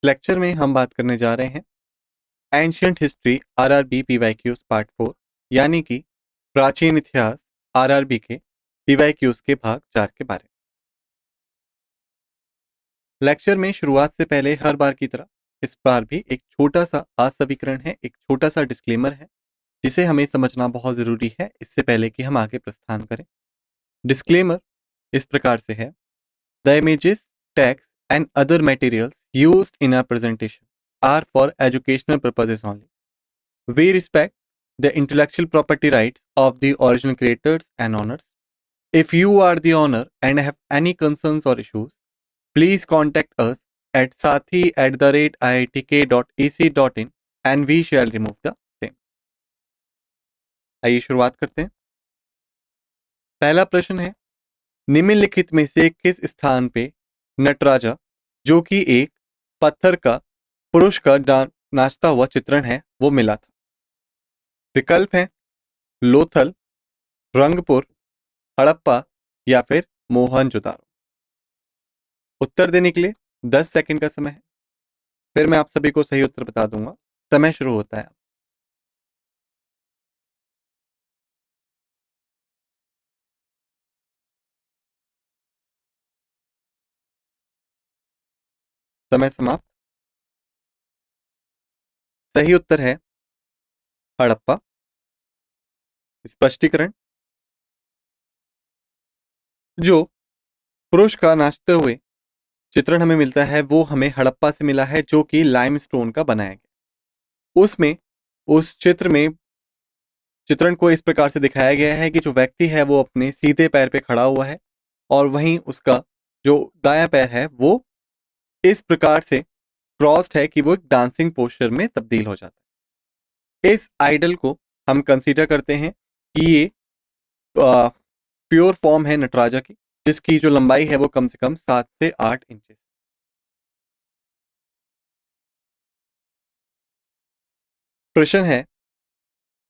Lecture में हम बात करने जा रहे हैं ancient history RRB PYQs part 4 यानी कि प्राचीन इतिहास आरआरबी के पीवाईक्यूज के भाग 4 के बारे में। लेक्चर में शुरुआत से पहले हर बार की तरह इस बार भी एक छोटा सा आसवीकरण है, एक छोटा सा डिस्क्लेमर है जिसे हमें समझना बहुत जरूरी है इससे पहले कि हम आगे प्रस्थान करें। डिस्क्लेमर इस प्रकार से है: the images, text and other materials used in a presentation are for educational purposes only. We respect the intellectual property rights of the original creators and owners. If you are the owner and have any concerns or issues, please contact us at sathi@iitk.ac.in and we shall remove the same. आइए शुरुआत करते हैं। पहला प्रश्न है, निम्नलिखित में से किस स्थान पे नटराजा, जो कि एक पत्थर का पुरुष का नाचता हुआ चित्रण है, वो मिला था? विकल्प है लोथल, रंगपुर, हड़प्पा या फिर मोहनजोदारो। उत्तर देने के लिए 10 सेकंड का समय है। फिर मैं आप सभी को सही उत्तर बता दूंगा। समय शुरू होता है। समय समाप्त। सही उत्तर है हड़प्पा। स्पष्टीकरण: जो पुरुष का नाचते हुए चित्रण हमें मिलता है वो हमें हड़प्पा से मिला है, जो कि लाइमस्टोन का बनाया गया। उसमें उस चित्रण को इस प्रकार से दिखाया गया है कि जो व्यक्ति है वो अपने सीधे पैर पे खड़ा हुआ है और वहीं उसका जो दायां पैर है वो इस प्रकार से क्रॉस्ड है कि वो एक डांसिंग पोस्चर में तब्दील हो जाता है। इस आइडल को हम कंसीडर करते हैं कि ये प्योर फॉर्म है नटराजा की, जिसकी जो लंबाई है वो कम से कम 7 से 8 इंच। प्रश्न है,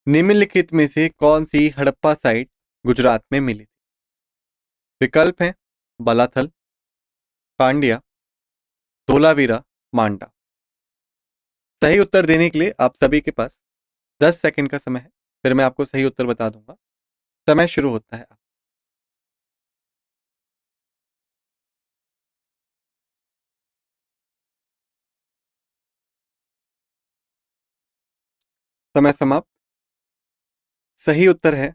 निम्नलिखित में से कौन सी हड़प्पा साइट गुजरात में मिली थी? विकल्प है बलाथल, कांडिया, धोलावीरा, मांडा। सही उत्तर देने के लिए आप सभी के पास 10 सेकंड का समय है। फिर मैं आपको सही उत्तर बता दूंगा। समय शुरू होता है। समय समाप्त। सही उत्तर है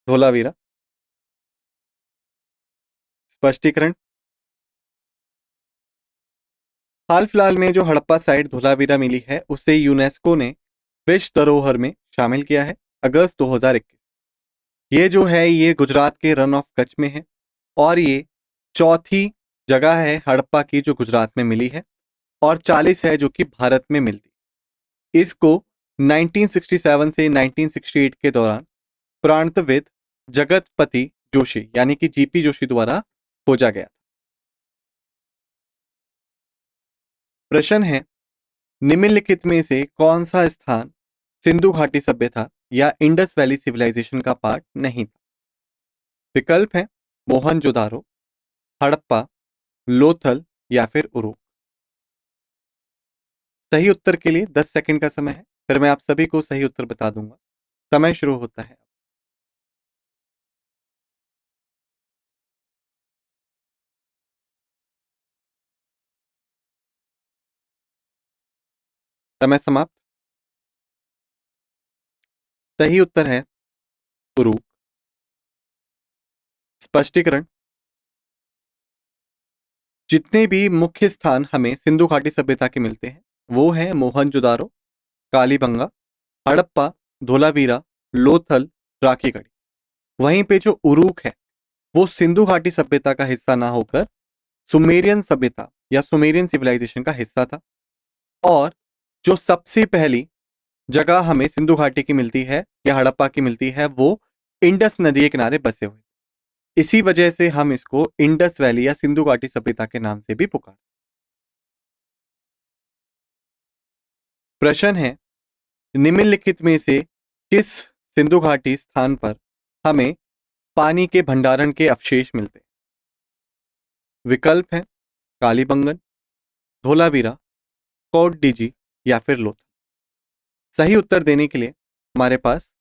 धोलावीरा। स्पष्टीकरण: हाल फिलहाल में जो हड़प्पा साइट धोलावीरा मिली है उसे यूनेस्को ने विश्व धरोहर में शामिल किया है अगस्त 2021। ये जो है ये गुजरात के रन ऑफ कच्छ में है और ये चौथी जगह है हड़प्पा की जो गुजरात में मिली है और 40 है जो कि भारत में मिलती। इसको 1967 से 1968 के दौरान पुरातत्वविद जगतपति जोशी यानी कि जीपी जोशी द्वारा खोजा गया। प्रश्न है, निम्नलिखित में से कौन सा स्थान सिंधु घाटी सभ्यता या इंडस वैली सिविलाइजेशन का पार्ट नहीं था? विकल्प है मोहनजोदारो, हड़प्पा, लोथल या फिर उरुक। सही उत्तर के लिए 10 सेकंड का समय है। फिर मैं आप सभी को सही उत्तर बता दूंगा। समय शुरू होता है। समय समाप्त। सही उत्तर है उरुक। स्पष्टीकरण: जितने भी मुख्य स्थान हमें सिंधु घाटी सभ्यता के मिलते हैं वो है मोहनजोदारो, कालीबंगा, हड़प्पा, धोलावीरा, लोथल, राखीगढ़ी। वहीं पे जो उरुक है वो सिंधु घाटी सभ्यता का हिस्सा ना होकर सुमेरियन सभ्यता या सुमेरियन सिविलाइजेशन का हिस्सा था। और जो सबसे पहली जगह हमें सिंधु घाटी की मिलती है या हड़प्पा की मिलती है वो इंडस नदी के किनारे बसे हुए। इसी वजह से हम इसको इंडस वैली या सिंधु घाटी सभ्यता के नाम से भी पुकार। प्रश्न है, निम्नलिखित में से किस सिंधु घाटी स्थान पर हमें पानी के भंडारण के अवशेष मिलते हैं? विकल्प है कालीबंगन, धोलावीरा, कोट डीजी या फिर लोथल? सही उत्तर देने के लिए हमारे पास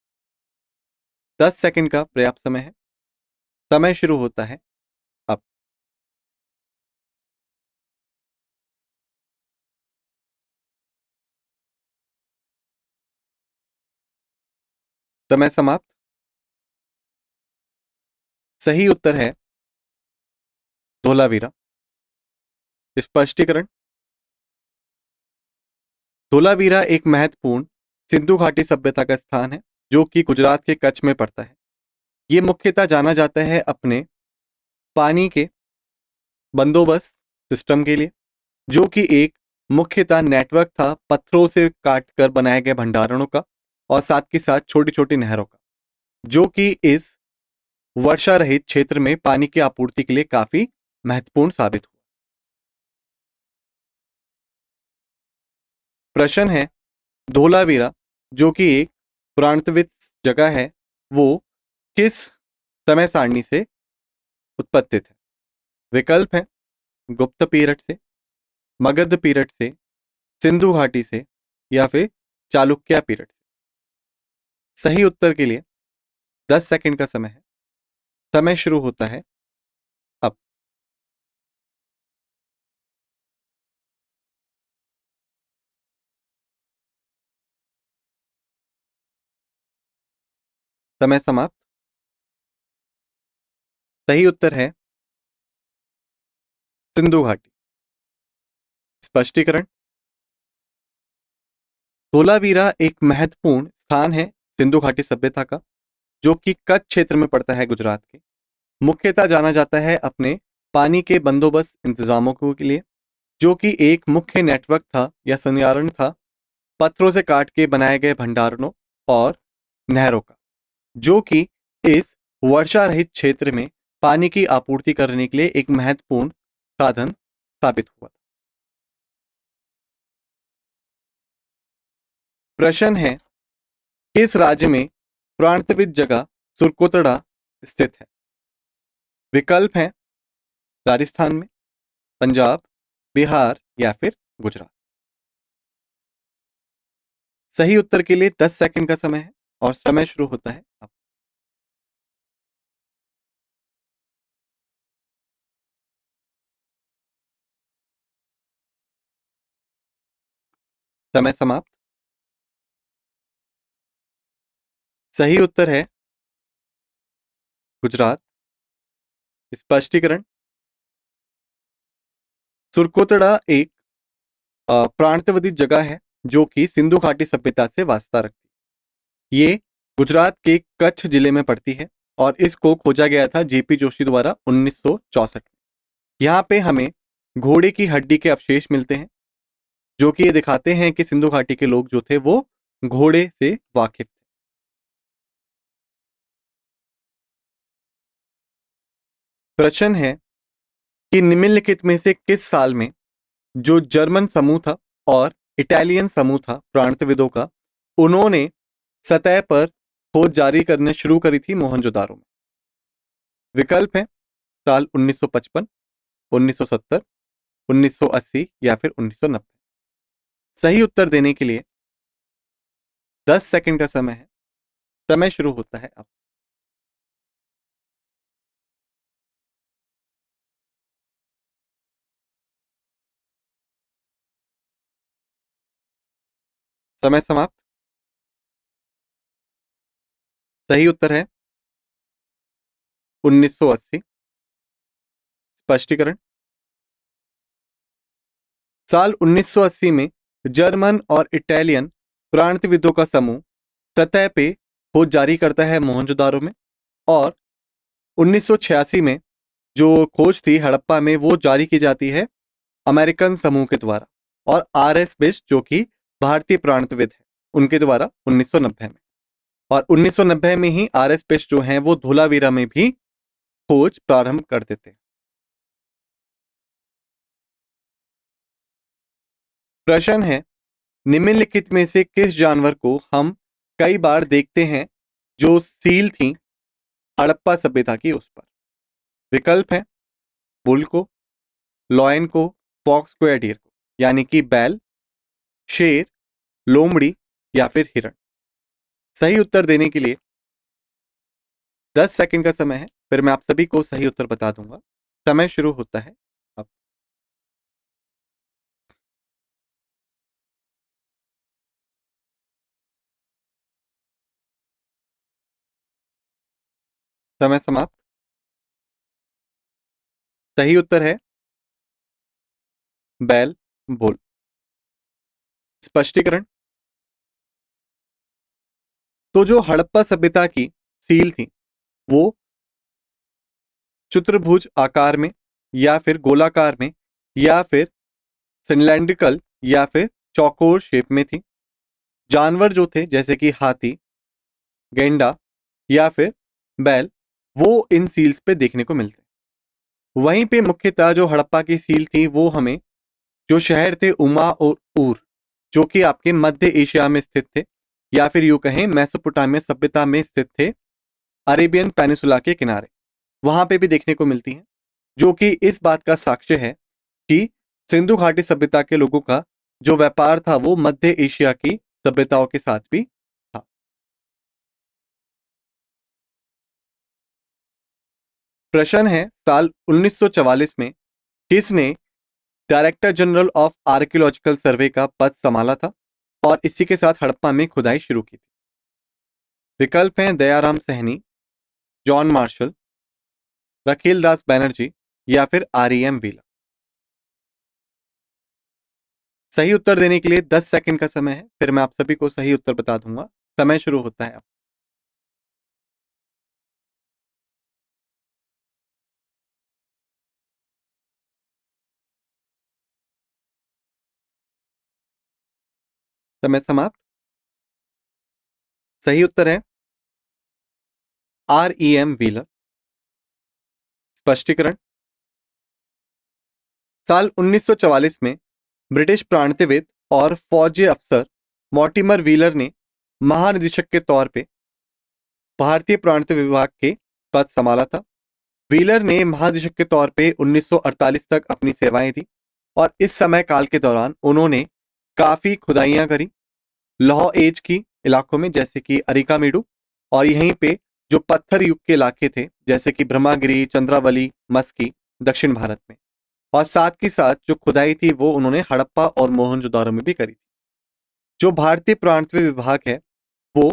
10 सेकंड का पर्याप्त समय है। समय शुरू होता है अब। समय समाप्त। सही उत्तर है धोलावीरा। स्पष्टीकरण। धोलावीरा एक महत्वपूर्ण सिंधु घाटी सभ्यता का स्थान है जो कि गुजरात के कच्छ में पड़ता है। ये मुख्यतः जाना जाता है अपने पानी के बंदोबस्त सिस्टम के लिए, जो कि एक मुख्यतः नेटवर्क था पत्थरों से काटकर बनाए गए भंडारणों का और साथ के साथ छोटी छोटी नहरों का, जो कि इस वर्षा रहित क्षेत्र में पानी की आपूर्ति के लिए काफी महत्वपूर्ण साबित हुआ। प्रश्न है, धोलावीरा जो कि एक पुरातत्विक जगह है, वो किस समय सारणी से उत्पत्तित है? विकल्प है गुप्त पीरियड से, मगध पीरियड से, सिंधु घाटी से या फिर चालुक्य पीरियड से। सही उत्तर के लिए 10 सेकंड का समय है। समय शुरू होता है अब। समय समाप्त। सही उत्तर है सिंधु घाटी। स्पष्टीकरण। धोलावीरा एक महत्वपूर्ण स्थान है सिंधु घाटी सभ्यता का, जो कि कच्छ क्षेत्र में पड़ता है गुजरात के। मुख्यतः जाना जाता है अपने पानी के बंदोबस्त इंतजामों के लिए, जो कि एक मुख्य नेटवर्क था या संयारण था पत्थरों से काट के बनाए गए भंडारणों और नहरों का, जो कि इस वर्षा रहित क्षेत्र में पानी की आपूर्ति करने के लिए एक महत्वपूर्ण साधन साबित हुआ। प्रश्न है, किस राज्य में पुरातत्विक जगह सुरकोतड़ा स्थित है? विकल्प हैं राजस्थान में, पंजाब, बिहार या फिर गुजरात। सही उत्तर के लिए 10 सेकंड का समय है और समय शुरू होता है अब। समय समाप्त। सही उत्तर है गुजरात। स्पष्टीकरण। सुरकोतड़ा एक प्रांतवधिक जगह है जो कि सिंधु घाटी सभ्यता से वास्ता रखती है। ये गुजरात के कच्छ जिले में पड़ती है और इसको खोजा गया था जेपी जोशी द्वारा 1964 में। यहाँ पे हमें घोड़े की हड्डी के अवशेष मिलते हैं, जो कि ये दिखाते हैं कि सिंधु घाटी के लोग जो थे वो घोड़े से वाकिफ थे। प्रश्न है कि निम्नलिखित में से किस साल में जो जर्मन समूह था और इटालियन समूह था प्रांतविदों का, उन्होंने सतह पर खोज जारी करने शुरू करी थी मोहनजोदारो में? विकल्प है साल 1955, 1970, 1980 या फिर 1990। सही उत्तर देने के लिए 10 सेकंड का समय है। समय शुरू होता है अब। समय समाप्त। सही उत्तर है 1980। स्पष्टीकरण। साल 1980 में जर्मन और इटालियन प्रांतविदों का समूह सतह पे खोज जारी करता है मोहनजोदारो में, और 1986 में जो खोज थी हड़प्पा में वो जारी की जाती है अमेरिकन समूह के द्वारा, और आर एस बिस्ट जो कि भारतीय प्रांतविद है उनके द्वारा 1990 में। और 1990 में ही आर एस बिस्ट जो हैं वो धोलावीरा में भी खोज प्रारंभ कर देते हैं। प्रश्न है, निम्नलिखित में से किस जानवर को हम कई बार देखते हैं जो सील थी हड़प्पा सभ्यता की उस पर? विकल्प है बुल को, लॉयन को, फॉक्स को या डियर को। यानी कि बैल, शेर, लोमड़ी या फिर हिरण। सही उत्तर देने के लिए 10 सेकंड का समय है, फिर मैं आप सभी को सही उत्तर बता दूंगा। समय शुरू होता है अब। समय समाप्त। सही उत्तर है बैल, बुल। स्पष्टीकरण। तो जो हड़प्पा सभ्यता की सील थी वो चतुर्भुज आकार में या फिर गोलाकार में या फिर सिलेंड्रिकल या फिर चौकोर शेप में थी। जानवर जो थे जैसे कि हाथी, गैंडा या फिर बैल, वो इन सील्स पे देखने को मिलते हैं। वहीं पे मुख्यतः जो हड़प्पा की सील थी वो हमें जो शहर थे उमा और ऊर, जो कि आपके मध्य एशिया में स्थित थे या फिर यूं कहें मेसोपोटामिया सभ्यता में स्थित थे, अरेबियन पेनिसुला के किनारे, वहां पे भी देखने को मिलती हैं। जो कि इस बात का साक्ष्य है कि सिंधु घाटी सभ्यता के लोगों का जो व्यापार था वो मध्य एशिया की सभ्यताओं के साथ भी था। प्रश्न है साल 1944 में किसने डायरेक्टर जनरल ऑफ आर्कियोलॉजिकल सर्वे का पद संभाला था और इसी के साथ हड़प्पा में खुदाई शुरू की थी। विकल्प हैं दयाराम सहनी, जॉन मार्शल, रखील दास बैनर्जी या फिर आर.ई.एम. व्हीलर। सही उत्तर देने के लिए 10 सेकंड का समय है, फिर मैं आप सभी को सही उत्तर बता दूंगा। समय शुरू होता है अब। समय समाप्त। सही उत्तर है आर.ई.एम. व्हीलर। स्पष्टीकरण। साल 1944 में ब्रिटिश प्रांतविद और फौजी अफसर मॉर्टिमर व्हीलर ने महानिदेशक के तौर पे भारतीय प्रांत विभाग के पद संभाला था। व्हीलर ने महानिदेशक के तौर पे 1948 तक अपनी सेवाएं दी और इस समय काल के दौरान उन्होंने काफी खुदाइयां करी लौह एज की इलाकों में, जैसे कि अरिकामेडु, और यहीं पे जो पत्थर युग के इलाके थे जैसे कि ब्रह्मागिरी, चंद्रावली, मस्की, दक्षिण भारत में, और साथ ही साथ जो खुदाई थी वो उन्होंने हड़प्पा और मोहनजोदारो में भी करी थी। जो भारतीय पुरातत्व विभाग है वो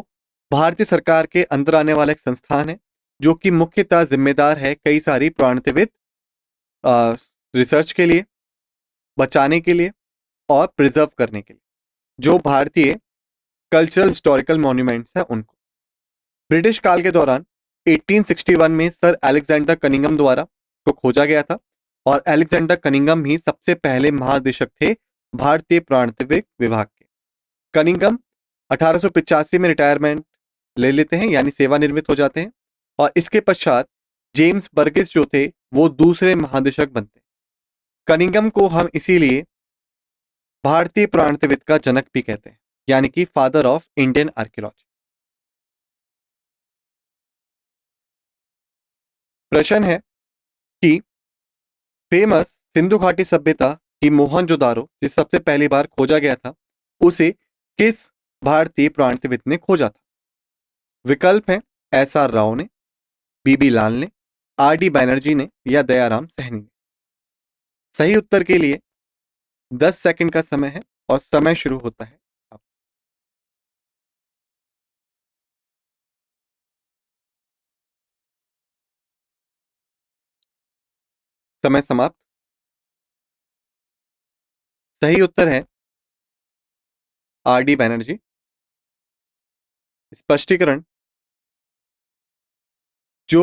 भारतीय सरकार के अंदर आने वाला एक संस्थान है जो कि मुख्यतः जिम्मेदार है कई सारी पुरातत्वविद रिसर्च के लिए, बचाने के लिए और प्रिजर्व करने के लिए जो भारतीय कल्चरल हिस्टोरिकल मॉन्यूमेंट्स हैं उनको। ब्रिटिश काल के दौरान 1861 में सर अलेक्जेंडर कनिंगम द्वारा को खोजा गया था और अलेक्जेंडर कनिंगम ही सबसे पहले महानिदेशक थे भारतीय पुरातत्व विभाग के। कनिंगम 1885 में रिटायरमेंट ले लेते हैं यानी सेवानिवृत्त हो जाते हैं और इसके पश्चात जेम्स बर्गिस जो थे वो दूसरे महानिदेशक बनते हैं। कनिंगम को हम इसीलिए भारतीय पुरातत्वविद का जनक भी कहते हैं, यानी कि फादर ऑफ इंडियन आर्कियोलॉजी। प्रश्न है कि फेमस सिंधु घाटी सभ्यता की मोहनजोदारो जिस सबसे पहली बार खोजा गया था उसे किस भारतीय पुरातत्वविद ने खोजा था। विकल्प हैं एस.आर. राव ने, बीबी लाल ने, आर.डी. बैनर्जी ने या दयाराम सहनी ने। सही उत्तर के लिए 10 सेकंड का समय है और समय शुरू होता है अब। समय समाप्त। सही उत्तर है आर.डी. बैनर्जी। स्पष्टीकरण। जो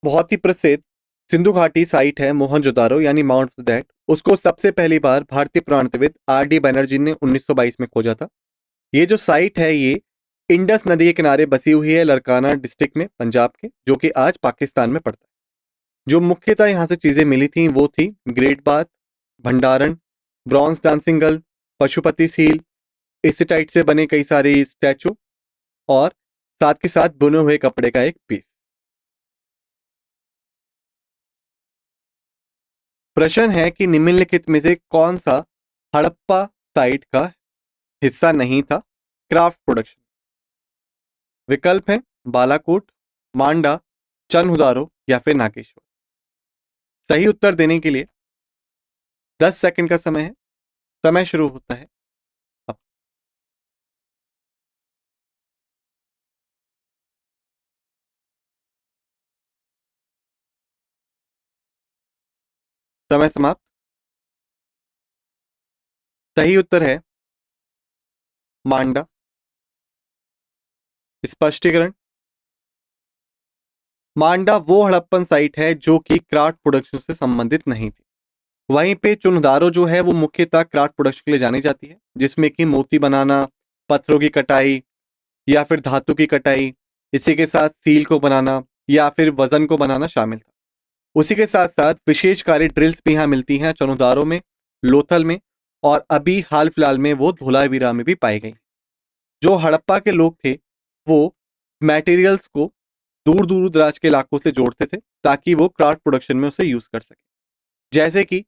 बहुत ही प्रसिद्ध सिंधु घाटी साइट है मोहनजोदारो यानी माउंट दैट, उसको सबसे पहली बार भारतीय पुरातत्वविद आर.डी. बैनर्जी ने 1922 में खोजा था। ये जो साइट है ये इंडस नदी के किनारे बसी हुई है लरकाना डिस्ट्रिक्ट में पंजाब के, जो कि आज पाकिस्तान में पड़ता है। जो मुख्यतः यहाँ से चीजें मिली थी वो थी ग्रेट बाथ, भंडारण, bronze dancing girl, Pashupati seal, steatite से बने कई सारे स्टैचू और साथ के साथ बुने हुए कपड़े का एक पीस। प्रश्न है कि निम्नलिखित में से कौन सा हड़प्पा साइट का हिस्सा नहीं था क्राफ्ट प्रोडक्शन। विकल्प है बालाकोट, मांडा, चनहुदारो या फिर नागेश्वर। सही उत्तर देने के लिए 10 सेकंड का समय है। समय शुरू होता है अब। समय समाप्त। सही उत्तर है मांडा। स्पष्टीकरण। मांडा वो हड़प्पन साइट है जो कि क्राफ्ट प्रोडक्शन से संबंधित नहीं थी। वहीं पे चुनदारो जो है वो मुख्यतः क्राफ्ट प्रोडक्शन के लिए जानी जाती है, जिसमें कि मोती बनाना, पत्थरों की कटाई या फिर धातु की कटाई, इसी के साथ सील को बनाना या फिर वजन को बनाना शामिल था। उसी के साथ साथ विशेषकारी ड्रिल्स भी यहाँ मिलती हैं चनुदारो में, लोथल में, और अभी हाल फिलहाल में वो धोलावीरा में भी पाई गई। जो हड़प्पा के लोग थे वो मटेरियल्स को दूर दूर दराज के इलाकों से जोड़ते थे ताकि वो क्राफ्ट प्रोडक्शन में उसे यूज कर सके। जैसे कि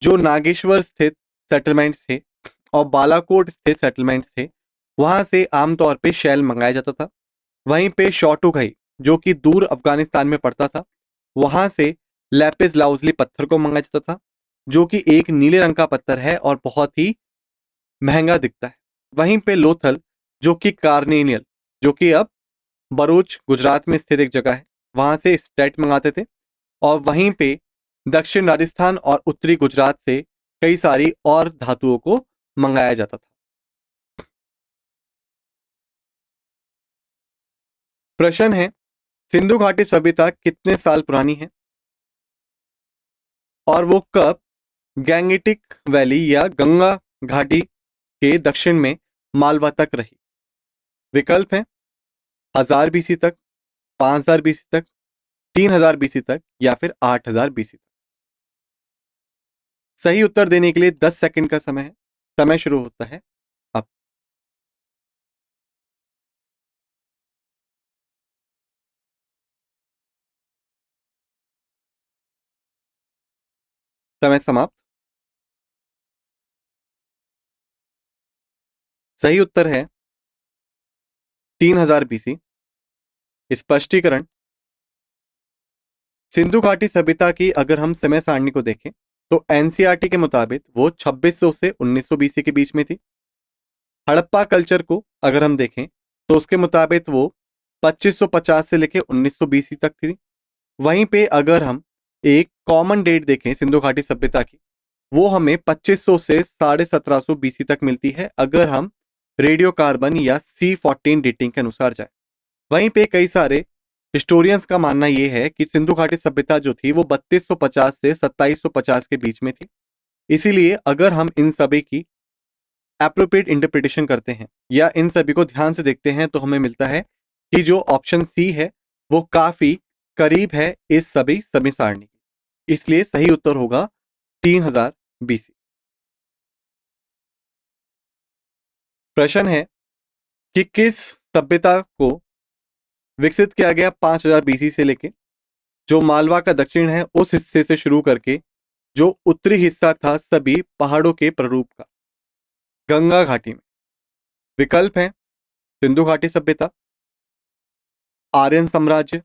जो नागेश्वर स्थित सेटलमेंट्स थे और बालाकोट स्थित सेटलमेंट्स थे, वहां से आमतौर पे शैल मंगाया जाता था। वहीं पे शॉटुघई जो कि दूर अफगानिस्तान में पड़ता था, वहां से लैपिस लाउजली पत्थर को मंगाया जाता था, जो कि एक नीले रंग का पत्थर है और बहुत ही महंगा दिखता है। वहीं पे लोथल जो कि कार्नेनियल, जो कि अब बरूच गुजरात में स्थित एक जगह है, वहां से स्टेट मंगाते थे। और वहीं पे दक्षिण राजस्थान और उत्तरी गुजरात से कई सारी और धातुओं को मंगाया जाता था। प्रश्न है सिंधु घाटी सभ्यता कितने साल पुरानी है और वो कब गैंगेटिक वैली या गंगा घाटी के दक्षिण में मालवा तक रही। विकल्प है 1000 BC तक, 5000 BC तक, 3000 BC तक या फिर 8000 BC तक। सही उत्तर देने के लिए 10 सेकंड का समय है। समय शुरू होता है अब। समय समाप्त। सही उत्तर है 3000 BC। स्पष्टीकरण। सिंधु घाटी सभ्यता की अगर हम समय सारणी को देखें तो एनसीईआरटी के मुताबिक वो 2600 से 1900 बीसी के बीच में थी। हड़प्पा कल्चर को अगर हम देखें तो उसके मुताबिक वो 2550 से लेकर 1900 बीसी तक थी। वहीं पे अगर हम एक कॉमन डेट देखें सिंधु घाटी सभ्यता की, वो हमें 2500 से 1750 बीसी तक मिलती है अगर हम रेडियो कार्बन या C14 डेटिंग के अनुसार जाए। वहीं पे कई सारे हिस्टोरियंस का मानना यह है कि सिंधु घाटी सभ्यता जो थी वो 3250 से 2750 के बीच में थी। इसीलिए अगर हम इन सभी की एप्रोप्रिएट इंटरप्रिटेशन करते हैं या इन सभी को ध्यान से देखते हैं तो हमें मिलता है कि जो ऑप्शन सी है वो काफी करीब है इस सभी समय सारणी की। इसलिए सही उत्तर होगा 3000 BC। प्रश्न है कि किस सभ्यता को विकसित किया गया 5000 BC से लेके जो मालवा का दक्षिण है उस हिस्से से शुरू करके जो उत्तरी हिस्सा था सभी पहाड़ों के प्रारूप का, गंगा घाटी में। विकल्प है सिंधु घाटी सभ्यता, आर्यन साम्राज्य,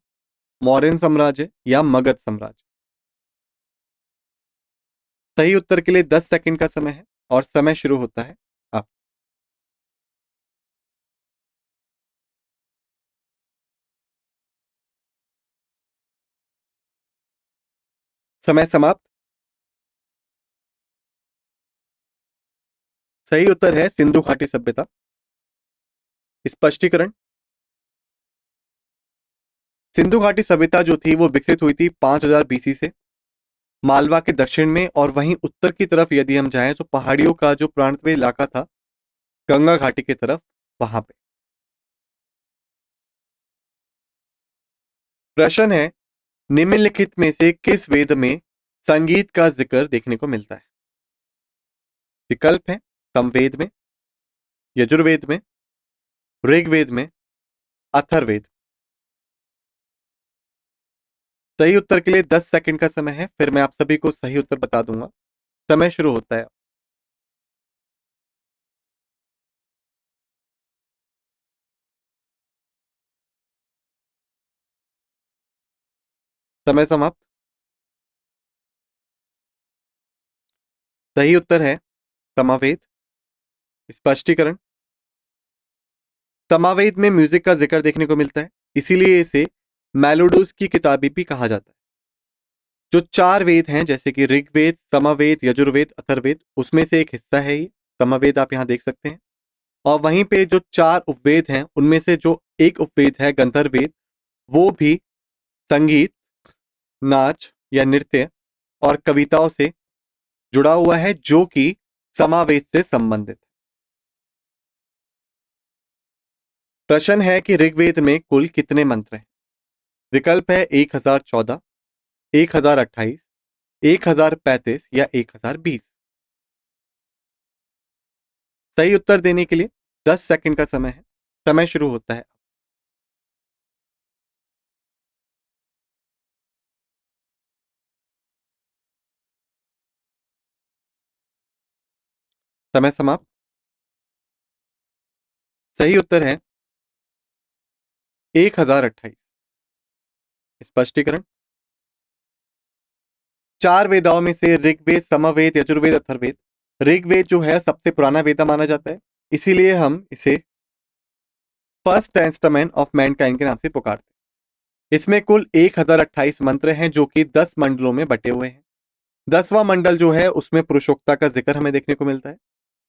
मौर्यन साम्राज्य या मगध साम्राज्य। सही उत्तर के लिए 10 सेकंड का समय है और समय शुरू होता है अब। समय समाप्त। सही उत्तर है सिंधु घाटी सभ्यता। स्पष्टीकरण। सिंधु घाटी सभ्यता जो थी वो विकसित हुई थी 5000 BC से मालवा के दक्षिण में, और वहीं उत्तर की तरफ यदि हम जाएं तो पहाड़ियों का जो प्रांत इलाका था गंगा घाटी की तरफ, वहां पे। प्रश्न है निम्नलिखित में से किस वेद में संगीत का जिक्र देखने को मिलता है। विकल्प है समवेद में, यजुर्वेद में, ऋग्वेद में, अथर्ववेद। सही उत्तर के लिए 10 सेकंड का समय है, फिर मैं आप सभी को सही उत्तर बता दूंगा। समय शुरू होता है। समय समाप्त। सही उत्तर है समावेद। स्पष्टीकरण। समावेद में म्यूजिक का जिक्र देखने को मिलता है, इसीलिए इसे मेलोडीज की किताबी भी कहा जाता है। जो 4 वेद हैं जैसे कि ऋग्वेद, सामवेद, यजुर्वेद, अथर्ववेद, उसमें से एक हिस्सा है ये सामवेद, आप यहाँ देख सकते हैं। और वहीं पे जो 4 उपवेद हैं उनमें से जो एक उपवेद है गंधर्ववेद, वो भी संगीत, नाच या नृत्य और कविताओं से जुड़ा हुआ है, जो कि समावेद से संबंधित है। प्रश्न है कि ऋग्वेद में कुल कितने मंत्र हैं? विकल्प है 1014, 1028, 1035 या 1020। सही उत्तर देने के लिए 10 सेकंड का समय है। समय शुरू होता है। समय समाप्त। सही उत्तर है 1028। स्पष्टीकरण। 4 वेदाओं में से ऋग्वेद, समवेद, यजुर्वेद, अथर्ववेद, ऋग्वेद जो है सबसे पुराना वेदा माना जाता है, इसीलिए हम इसे फर्स्ट टेस्टामेंट ऑफ मैनकाइंड के नाम से पुकारते हैं। इसमें कुल 1028 मंत्र हैं जो कि 10 मंडलों में बटे हुए हैं। 10वां मंडल जो है उसमें पुरुषोक्ता का जिक्र हमें देखने को मिलता है।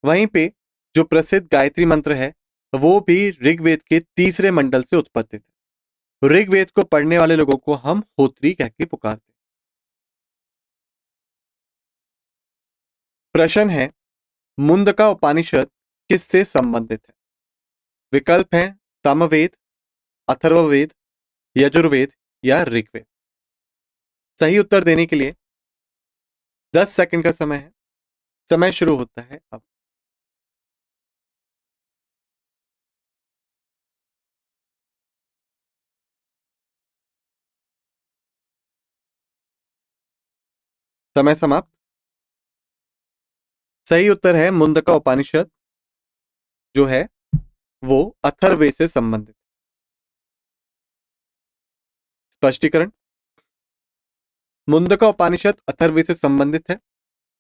वहीं पे जो प्रसिद्ध गायत्री मंत्र है वो भी ऋग्वेद के तीसरे मंडल से उत्पत्ति है। ऋग्वेद को पढ़ने वाले लोगों को हम होत्री कह के पुकारते हैं। प्रश्न है मुंडका उपनिषद किससे संबंधित है? विकल्प है सामवेद, अथर्ववेद, यजुर्वेद या ऋग्वेद। सही उत्तर देने के लिए 10 सेकंड का समय है। समय शुरू होता है अब। समय समाप्त। सही उत्तर है मुंडका उपनिषद जो है वो अथर्ववेद से संबंधित। स्पष्टीकरण। मुंडका उपनिषद अथर्ववेद से संबंधित है।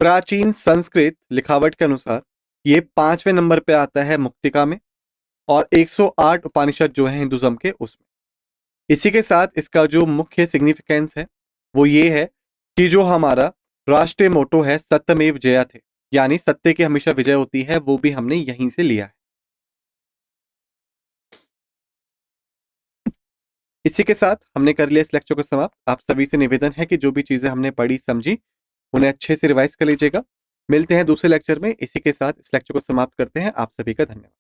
प्राचीन संस्कृत लिखावट के अनुसार ये 5वें नंबर पे आता है मुक्तिका में, और 108 उपनिषद जो है हिंदुज्म के उसमें। इसी के साथ इसका जो मुख्य सिग्निफिकेंस है वो ये है कि जो हमारा राष्ट्रीय मोटो है सत्यमेव जयते, यानी सत्य की हमेशा विजय होती है, वो भी हमने यहीं से लिया है। इसी के साथ हमने कर लिया इस लेक्चर को समाप्त। आप सभी से निवेदन है कि जो भी चीजें हमने पढ़ी समझी उन्हें अच्छे से रिवाइज कर लीजिएगा। मिलते हैं दूसरे लेक्चर में। इसी के साथ इस लेक्चर को समाप्त करते हैं। आप सभी का धन्यवाद।